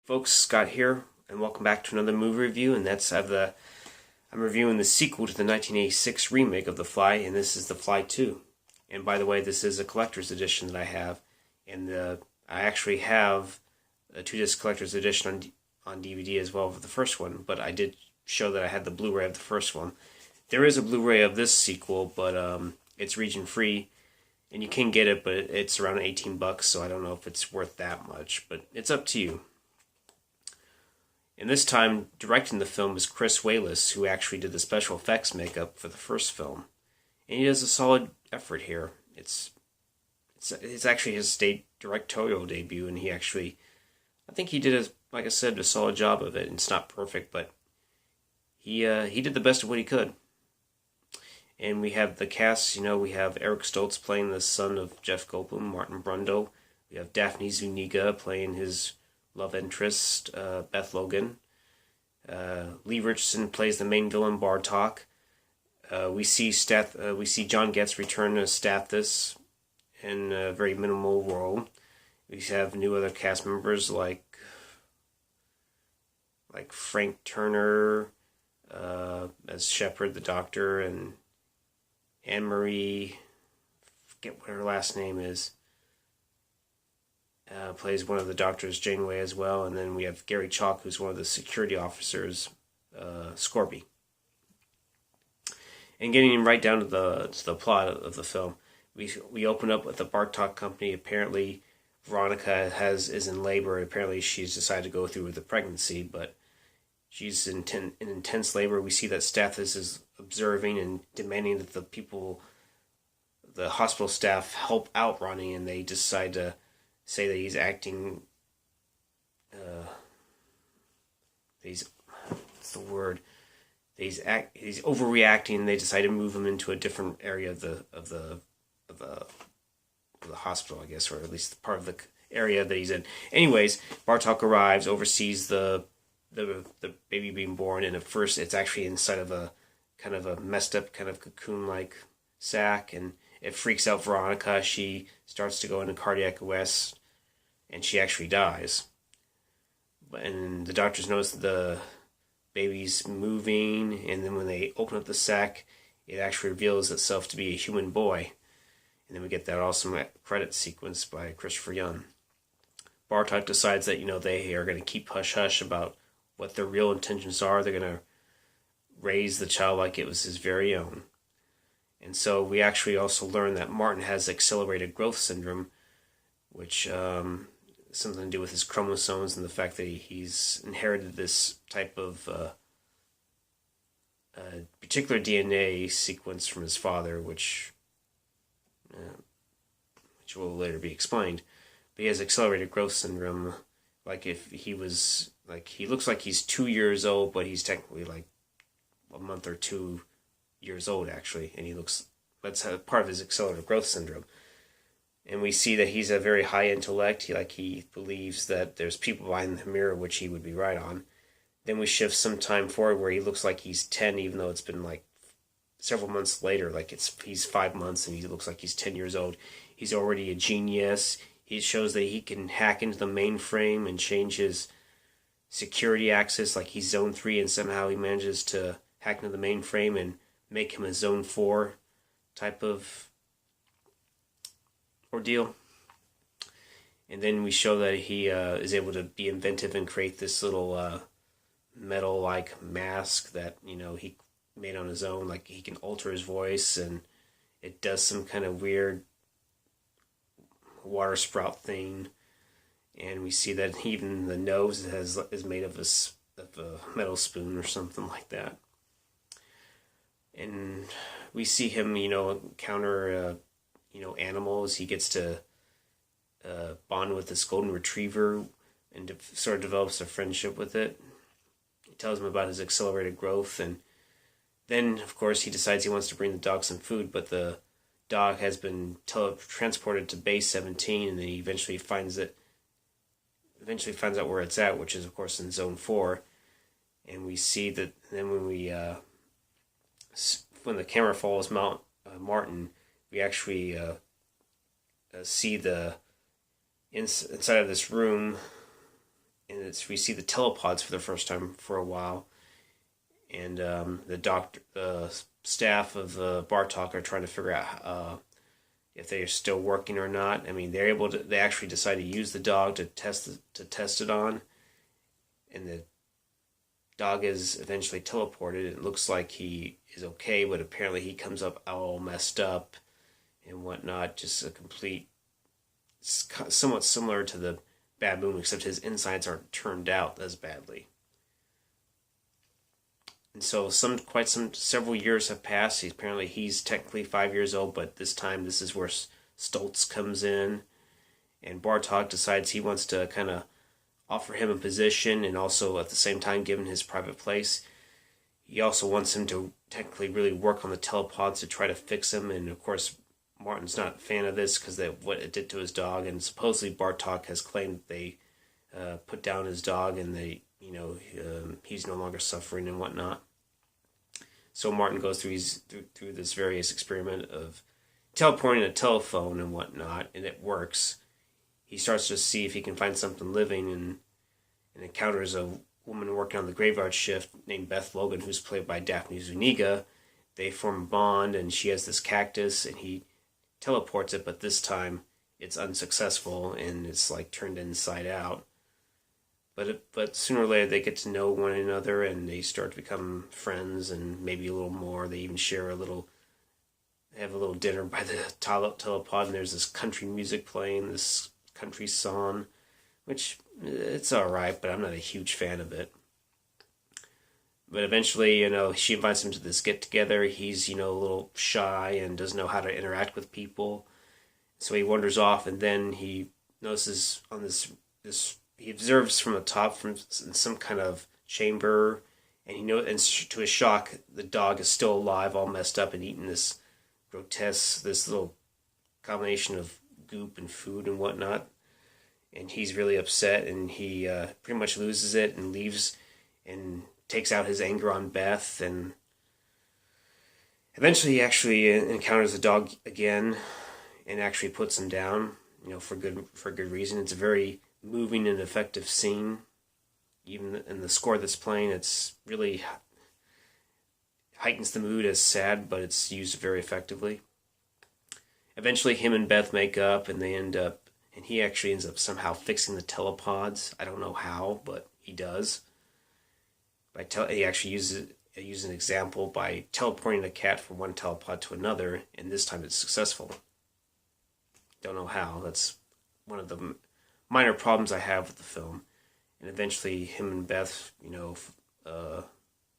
Folks, Scott here, and welcome back to another movie review, and I'm reviewing the sequel to the 1986 remake of The Fly, and this is The Fly 2. And by the way, this is a collector's edition that I have, and I actually have a 2-disc collector's edition on DVD as well for the first one, but I did show that I had the Blu-ray of the first one. There is a Blu-ray of this sequel, but it's region-free, and you can get it, but it's around $18, so I don't know if it's worth that much, but it's up to you. And this time, directing the film is Chris Walas, who actually did the special effects makeup for the first film. And he does a solid effort here. It's actually his directorial debut, and I think he did, like I said, a solid job of it. And it's not perfect, but he did the best of what he could. And we have the cast, we have Eric Stoltz playing the son of Jeff Goldblum, Martin Brundle. We have Daphne Zuniga playing his love interest, Beth Logan. Lee Richardson plays the main villain, Bartok. We see John Getz return as Stathis in a very minimal role. We have new other cast members like Frank Turner as Shepard the Doctor, and Anne Marie, forget what her last name is, plays one of the doctors, Janeway, as well. And then we have Gary Chalk, who's one of the security officers, Scorby. And getting right down to the plot of the film, we open up with the Bartok company. Apparently, Veronica is in labor. Apparently, she's decided to go through with the pregnancy, but she's in intense labor. We see that Stathis is observing and demanding that the hospital staff, help out Ronnie, and they decide to say that he's acting, he's overreacting. They decide to move him into a different area of the hospital, I guess, or at least part of the area that he's in. Anyways, Bartok arrives, oversees the baby being born, and at first it's actually inside of a kind of a messed up kind of cocoon-like sack, and it freaks out Veronica. She starts to go into cardiac arrest, and she actually dies. And the doctors notice the baby's moving, and then when they open up the sack, it actually reveals itself to be a human boy. And then we get that awesome credit sequence by Christopher Young. Bartok decides that, they are going to keep hush-hush about what their real intentions are. They're going to raise the child like it was his very own. And so we actually also learn that Martin has accelerated growth syndrome, which has something to do with his chromosomes and the fact that he's inherited this type of particular DNA sequence from his father, which will later be explained. But he has accelerated growth syndrome. He looks like he's 2 years old, but he's technically like a month or 2 years old, actually, and that's part of his accelerated growth syndrome. And we see that he's a very high intellect. He believes that there's people behind the mirror, which he would be right on. Then we shift some time forward where he looks like he's 10, even though it's been like several months later. He's 5 months and he looks like he's 10 years old. He's already a genius. He shows that he can hack into the mainframe and change his security access. Like he's Zone 3, and somehow he manages to hack into the mainframe and make him a Zone 4 type of ordeal. And then we show that he is able to be inventive and create this little metal-like mask that, he made on his own. Like he can alter his voice, and it does some kind of weird water sprout thing. And we see that even the nose is made of a metal spoon or something like that. And we see him, encounter, animals. He gets to bond with this golden retriever and sort of develops a friendship with it. He tells him about his accelerated growth, and then, of course, he decides he wants to bring the dog some food, but the dog has been transported to Base 17, and then he eventually finds out where it's at, which is, of course, in Zone 4. And we see that then when the camera follows Martin, we actually see inside of this room and we see the telepods for the first time for a while, and the staff of Bartok are trying to figure out if they are still working or not. I mean, they actually decide to use the dog to test it on, and the dog is eventually teleported. It looks like he is okay, but apparently he comes up all messed up and whatnot. Just a complete, somewhat similar to the baboon, except his insides aren't turned out as badly. And so several years have passed. He's technically 5 years old, but this is where Stoltz comes in, and Bartok decides he wants to kind of offer him a position, and also at the same time give him his private place. He also wants him to technically really work on the telepods to try to fix him, and of course Martin's not a fan of this because of what it did to his dog, and supposedly Bartok has claimed that they put down his dog, and he's no longer suffering and whatnot. So Martin goes through this various experiment of teleporting a telephone and whatnot, and it works. He starts to see if he can find something living, and encounters a woman working on the graveyard shift named Beth Logan, who's played by Daphne Zuniga. They form a bond, and she has this cactus, and he teleports it, but this time it's unsuccessful, and it's like turned inside out. But sooner or later they get to know one another, and they start to become friends, and maybe a little more. They even have a little dinner by the telepod, and there's this country music playing, this country song, which it's alright, but I'm not a huge fan of it. But eventually, she invites him to this get-together. He's, a little shy and doesn't know how to interact with people. So he wanders off, and then he notices on this he observes from the top, from some kind of chamber, and and to his shock, the dog is still alive, all messed up, and eating this little combination of goop and food and whatnot. And he's really upset, and he pretty much loses it and leaves and takes out his anger on Beth, and eventually he actually encounters the dog again and actually puts him down, for good reason. It's a very moving and effective scene. Even in the score that's playing, it's really heightens the mood as sad, but it's used very effectively. Eventually him and Beth make up, and he actually ends up somehow fixing the telepods. I don't know how, but he does. He actually uses an example by teleporting a cat from one telepod to another, and this time it's successful. Don't know how. That's one of the minor problems I have with the film. And eventually him and Beth,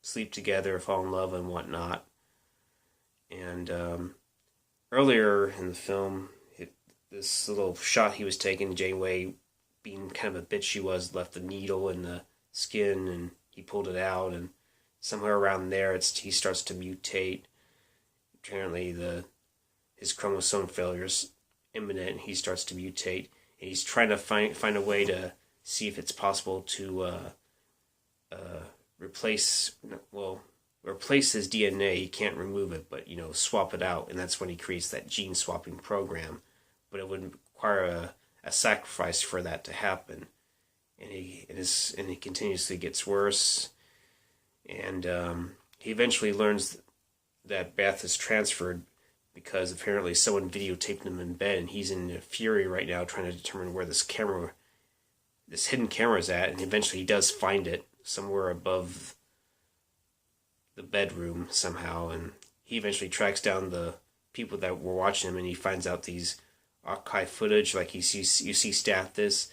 sleep together, fall in love and whatnot. And earlier in the film, this little shot he was taking, Janeway, being kind of a bitch she was, left the needle in the skin, and he pulled it out, and somewhere around there he starts to mutate. Apparently his chromosome failure is imminent, and he starts to mutate. And he's trying to find a way to see if it's possible to replace his DNA. He can't remove it, but swap it out, and that's when he creates that gene swapping program. But it would require a sacrifice for that to happen, and he continuously gets worse, and he eventually learns that Beth is transferred because apparently someone videotaped him in bed, and he's in a fury right now trying to determine where this hidden camera is at, and eventually he does find it somewhere above the bedroom somehow, and he eventually tracks down the people that were watching him, and he finds out these archive footage, like you see Stathis,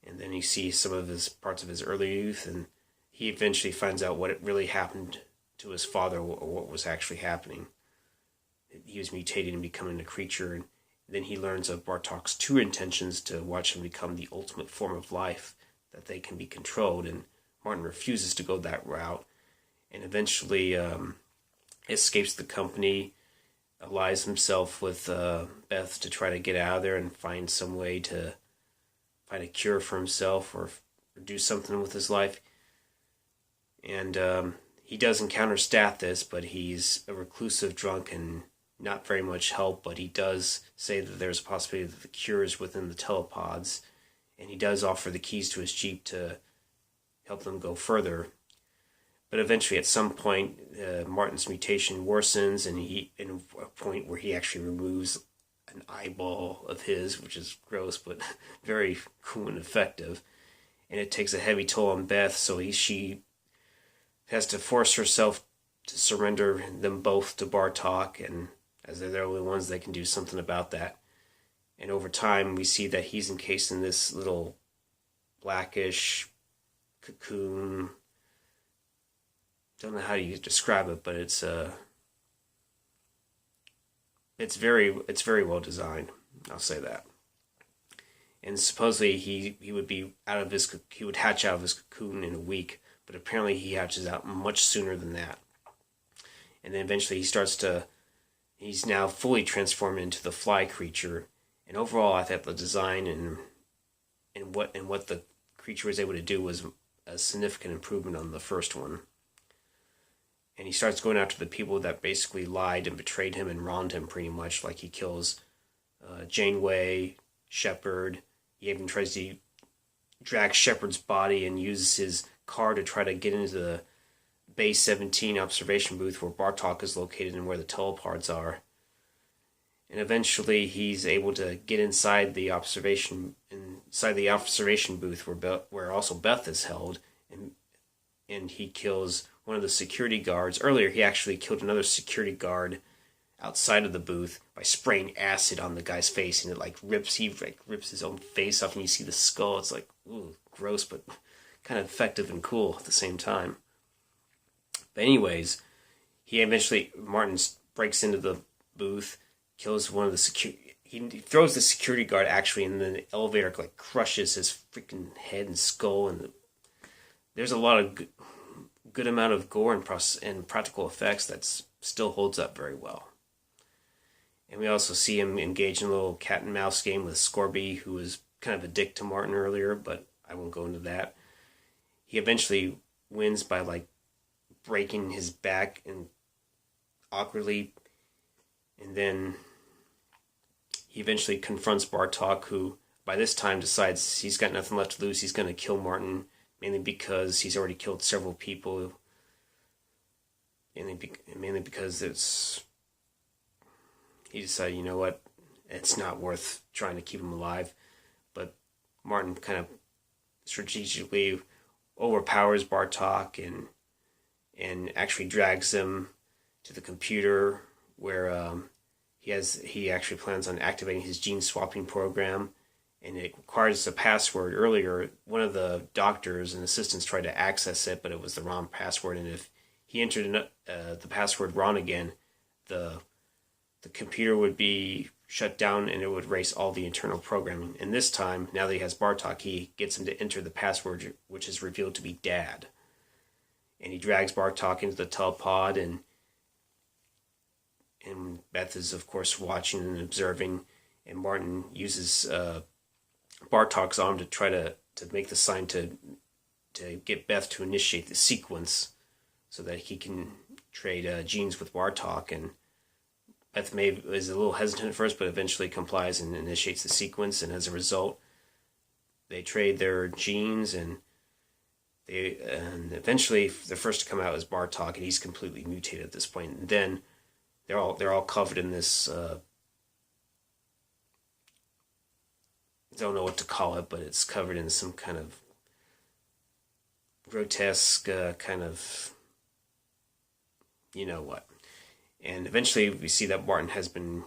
and then you see some of his parts of his early youth, and he eventually finds out what really happened to his father, or what was actually happening. He was mutating and becoming a creature, and then he learns of Bartok's true intentions to watch him become the ultimate form of life, that they can be controlled, and Martin refuses to go that route, and eventually escapes the company, allies himself with Beth to try to get out of there and find some way to find a cure for himself, or do something with his life. And he does encounter Stathis, but he's a reclusive drunk and not very much help, but he does say that there's a possibility that the cure is within the telepods, and he does offer the keys to his Jeep to help them go further. But eventually, at some point, Martin's mutation worsens, and in a point where he actually removes an eyeball of his, which is gross, but very cool and effective. And it takes a heavy toll on Beth, so she has to force herself to surrender them both to Bartok, and as they're the only ones that can do something about that. And over time, we see that he's encased in this little blackish cocoon. Don't know how you describe it, but it's very well designed. I'll say that. And supposedly he would hatch out of his cocoon in a week, but apparently he hatches out much sooner than that. And then eventually he's now fully transformed into the fly creature. And overall, I thought the design and what the creature was able to do was a significant improvement on the first one. And he starts going after the people that basically lied and betrayed him and wronged him pretty much. Like he kills Janeway, Shepard. He even tries to drag Shepard's body and uses his car to try to get into the Base 17 observation booth where Bartok is located and where the teleports are. And eventually he's able to get inside the observation booth where also Beth is held, and he kills one of the security guards. Earlier he actually killed another security guard outside of the booth by spraying acid on the guy's face, and it rips his own face off, and you see the skull. It's ooh, gross, but kind of effective and cool at the same time. But anyways, Martin breaks into the booth, kills one of the he throws the security guard actually, and then the elevator crushes his freaking head and skull, and there's a lot of good amount of gore and practical effects that still holds up very well. And we also see him engage in a little cat and mouse game with Scorby, who was kind of a dick to Martin earlier, but I won't go into that. He eventually wins by breaking his back and awkwardly, and then he eventually confronts Bartok, who by this time decides he's got nothing left to lose. He's going to kill Martin, mainly because he's already killed several people, mainly because he decided, you know what, it's not worth trying to keep him alive. But Martin kind of strategically overpowers Bartok and actually drags him to the computer where he actually plans on activating his gene swapping program, and it requires a password. Earlier, one of the doctors and assistants tried to access it, but it was the wrong password, and if he entered the password wrong again, the computer would be shut down and it would erase all the internal programming. And this time, now that he has Bartok, he gets him to enter the password, which is revealed to be Dad. And he drags Bartok into the telepod, and Beth is, of course, watching and observing, and Martin uses Bartok's arm to try to make the sign to get Beth to initiate the sequence so that he can trade genes with Bartok. And Beth is a little hesitant at first, but eventually complies and initiates the sequence, and as a result, they trade their genes, and eventually the first to come out is Bartok, and he's completely mutated at this point. And then they're all covered in this. I don't know what to call it, but it's covered in some kind of grotesque kind of, you know what. And eventually we see that Martin has been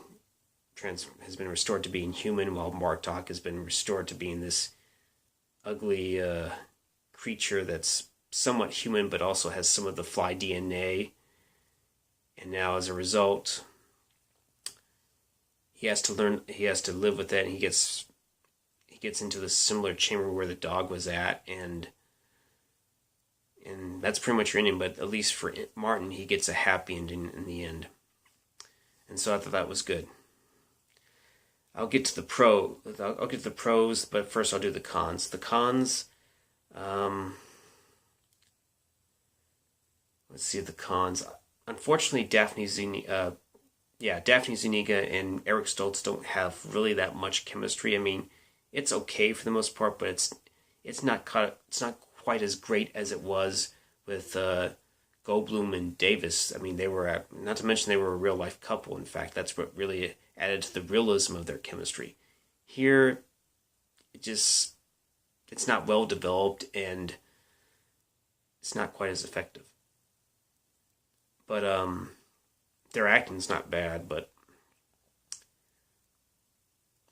restored to being human, while Bartok has been restored to being this ugly creature that's somewhat human but also has some of the fly DNA. And now as a result, he has to live with that, and he gets into the similar chamber where the dog was at, and that's pretty much your ending. But at least for Martin, he gets a happy ending in the end. And so I thought that was good. I'll get to the pros, but first I'll do the cons. The cons, let's see the cons. Unfortunately, Daphne Zuniga and Eric Stoltz don't have really that much chemistry. I mean, it's okay for the most part, but it's not quite as great as it was with Goldblum and Davis. I mean, they were, not to mention they were a real life couple. In fact, that's what really added to the realism of their chemistry. Here, it's not well developed, and it's not quite as effective. But their acting's not bad, but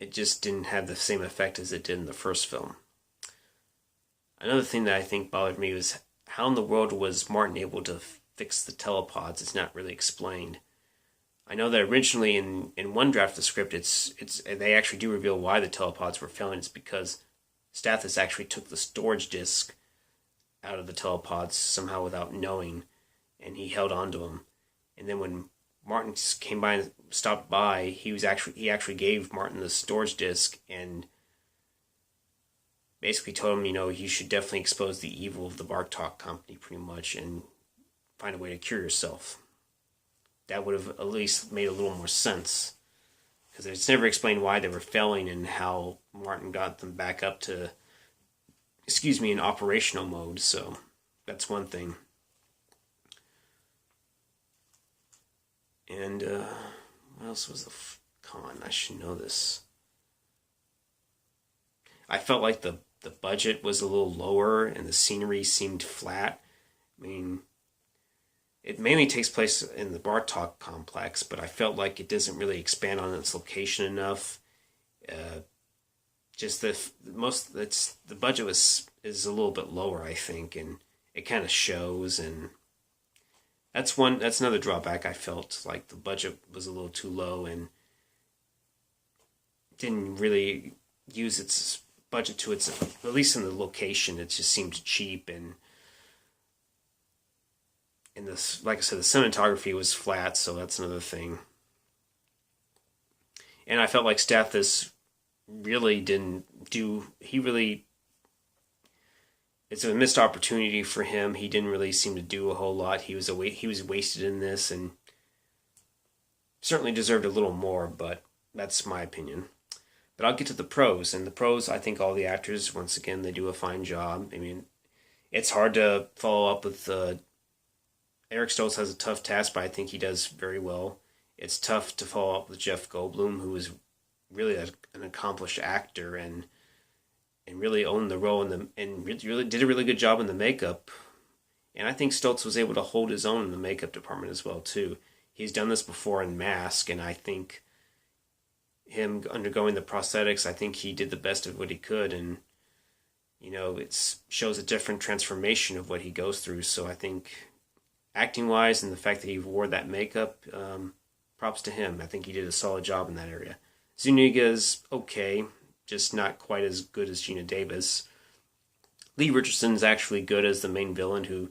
it just didn't have the same effect as it did in the first film. Another thing that I think bothered me was how in the world was Martin able to fix the telepods? It's not really explained. I know that originally in one draft of the script, they actually do reveal why the telepods were failing. It's because Stathis actually took the storage disk out of the telepods somehow without knowing, and he held on to them. And then when Martin came by and stopped by, he actually gave Martin the storage disk and basically told him, you should definitely expose the evil of the Bartok company pretty much and find a way to cure yourself. That would have at least made a little more sense, because it's never explained why they were failing and how Martin got them back up to, in operational mode. So that's one thing. And what else was the con? I should know this. I felt like the budget was a little lower and the scenery seemed flat. I mean, it mainly takes place in the Bartok complex, but I felt like it doesn't really expand on its location enough. Just the budget is a little bit lower, I think, and it kind of shows. And that's another drawback. I felt like the budget was a little too low and didn't really use its budget to its, at least in the location, it just seemed cheap, and this, like I said, the cinematography was flat, so that's another thing. And I felt like Stathis really it's a missed opportunity for him. He didn't really seem to do a whole lot. He was wasted in this, and certainly deserved a little more, but that's my opinion. But I'll get to the pros. And the pros, I think all the actors, once again, they do a fine job. I mean, it's hard to follow up with... Eric Stoltz has a tough task, but I think he does very well. It's tough to follow up with Jeff Goldblum, who is really an accomplished actor and really owned the role and really did a really good job in the makeup. And I think Stoltz was able to hold his own in the makeup department as well, too. He's done this before in Mask, and I think him undergoing the prosthetics, I think he did the best of what he could, and it shows a different transformation of what he goes through. So I think acting wise and the fact that he wore that makeup, props to him. I think he did a solid job in that area. Zuniga is okay, just not quite as good as Gina Davis. Lee Richardson's actually good as the main villain who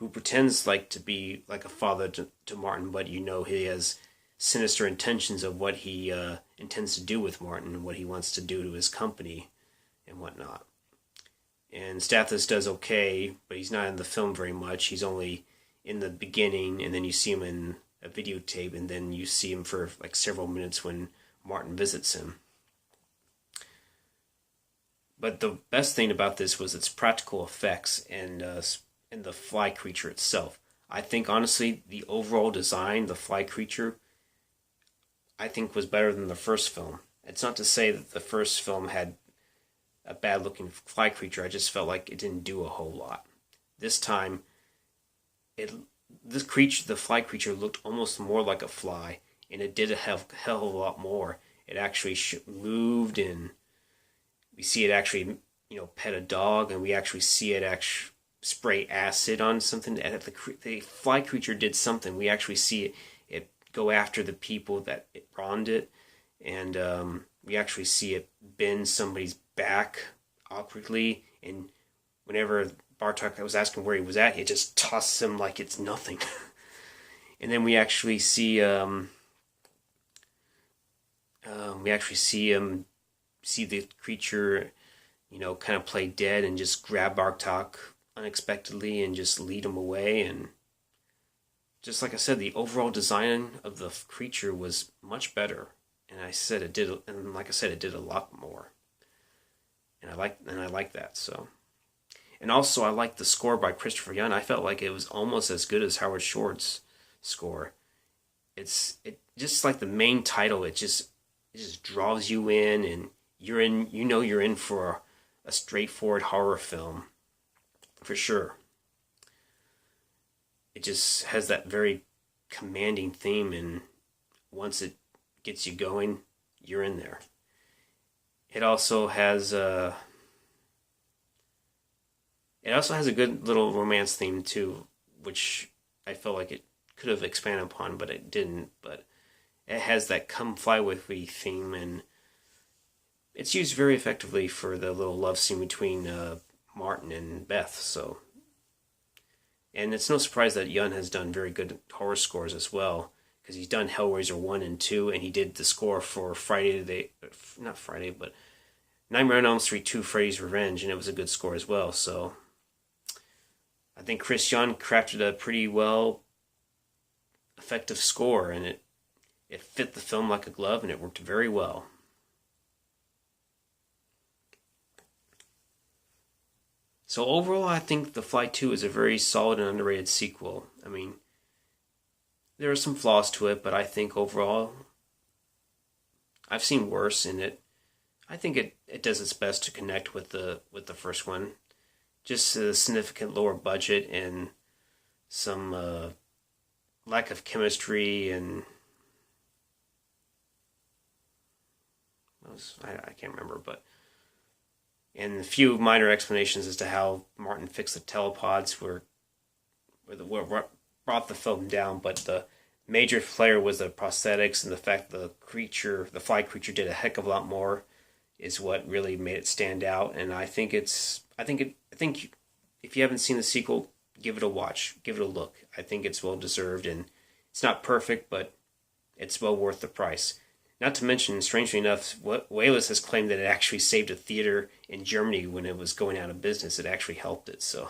pretends like to be like a father to Martin, but he has sinister intentions of what he intends to do with Martin and what he wants to do to his company and whatnot. And Stathis does okay, but he's not in the film very much. He's only in the beginning, and then you see him in a videotape, and then you see him for like several minutes when Martin visits him. But the best thing about this was its practical effects and the fly creature itself. I think, honestly, the overall design, the fly creature, I think was better than the first film. It's not to say that the first film had a bad-looking fly creature. I just felt like it didn't do a whole lot. This time, the fly creature looked almost more like a fly, and it did a hell of a lot more. It actually moved, and we see it actually, pet a dog, and we actually see it spray acid on something. The fly creature did something. We actually see it go after the people that it wronged it, and we actually see it bend somebody's back awkwardly, and whenever Bartok was asking where he was at, it just tosses him like it's nothing. And then we actually see him see the creature, kind of play dead and just grab Bartok unexpectedly and just lead him away. And just like I said, the overall design of the creature was much better. And like I said, it did a lot more. And I like that. So, And also, I like the score by Christopher Young. I felt like it was almost as good as Howard Shore's score. It just like the main title. It just draws you in, and you're in. You know you're in for a straightforward horror film, for sure. It just has that very commanding theme, and once it gets you going, you're in there. It also has a good little romance theme too, which I felt like it could have expanded upon, but it didn't. But it has that "Come Fly With Me" theme, and it's used very effectively for the little love scene between Martin and Beth. So, and it's no surprise that Young has done very good horror scores as well, because he's done Hellraiser 1 and 2, and he did the score for Nightmare on Elm Street 2, Freddy's Revenge, and it was a good score as well. So I think Chris Young crafted a pretty well effective score, and it fit the film like a glove, and it worked very well. So overall, I think The Fly 2 is a very solid and underrated sequel. I mean, there are some flaws to it, but I think overall, I've seen worse in it. I think it does its best to connect with the first one. Just a significant lower budget and some lack of chemistry, and I can't remember, and a few minor explanations as to how Martin fixed the telepods were brought the film down, but the major player was the prosthetics, and the fact the fly creature did a heck of a lot more is what really made it stand out. And I think if you haven't seen the sequel, give it a watch, give it a look. I think it's well deserved, and it's not perfect, but it's well worth the price. Not to mention, strangely enough, Wayless has claimed that it actually saved a theater in Germany when it was going out of business. It actually helped it, so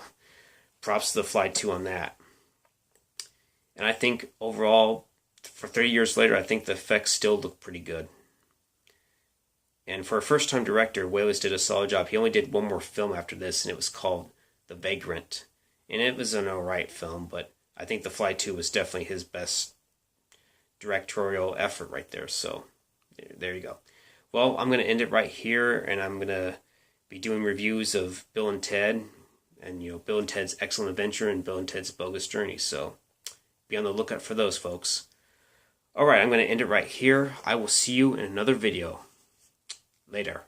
props to The Fly 2 on that. And I think overall, for 30 years later, I think the effects still look pretty good. And for a first-time director, Wayless did a solid job. He only did one more film after this, and it was called The Vagrant. And it was an alright film, but I think The Fly 2 was definitely his best directorial effort right there. So, there you go. Well, I'm going to end it right here, and I'm going to be doing reviews of Bill and Ted, and Bill and Ted's Excellent Adventure and Bill and Ted's Bogus Journey. So, be on the lookout for those, folks. Alright, I'm going to end it right here. I will see you in another video. Later.